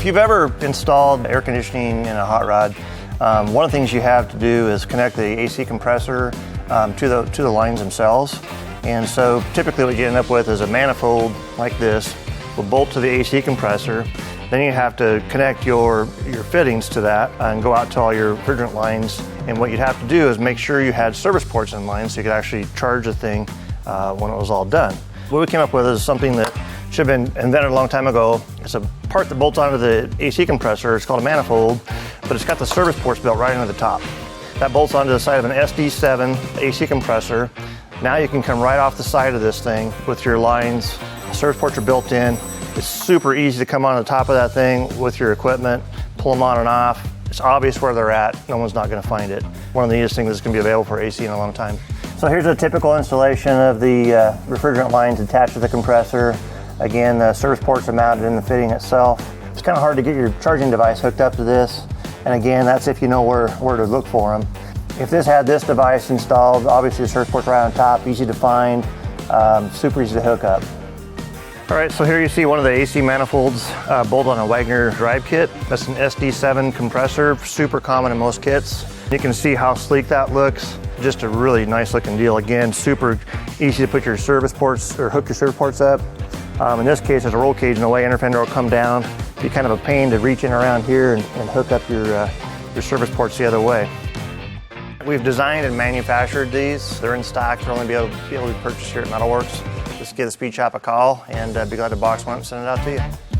you've ever installed air conditioning in a hot rod, one of the things you have to do is connect the AC compressor to the lines themselves. And so typically what you end up with is a manifold like this will bolt to the AC compressor. Then you have to connect your fittings to that and go out to all your refrigerant lines. And what you'd have to do is make sure you had service ports in line so you could actually charge the thing when it was all done. What we came up with is something that should have been invented a long time ago. It's a part that bolts onto the AC compressor. It's called a manifold, but it's got the service ports built right into the top. That bolts onto the side of an SD7 AC compressor. Now you can come right off the side of this thing with your lines. The service ports are built in. It's super easy to come on the top of that thing with your equipment, pull them on and off. It's obvious where they're at. No one's not going to find it. One of the neatest things that's going to be available for AC in a long time. So here's a typical installation of the refrigerant lines attached to the compressor. Again, the service ports are mounted in the fitting itself. It's kind of hard to get your charging device hooked up to this. And again, that's if you know where to look for them. If this had this device installed, obviously the service port's right on top, easy to find, super easy to hook up. All right, so here you see one of the AC manifolds bolted on a Wagner drive kit. That's an SD7 compressor, super common in most kits. You can see how sleek that looks. Just a really nice looking deal. Again, super easy to put your service ports or hook your service ports up. In this case, there's a roll cage in the way, inner fender will come down. It'd be kind of a pain to reach in around here and hook up your service ports the other way. We've designed and manufactured these. They're in stock. They'll only be able to be purchased here at Metalworks. Just give the speed shop a call and be glad to box one up and send it out to you.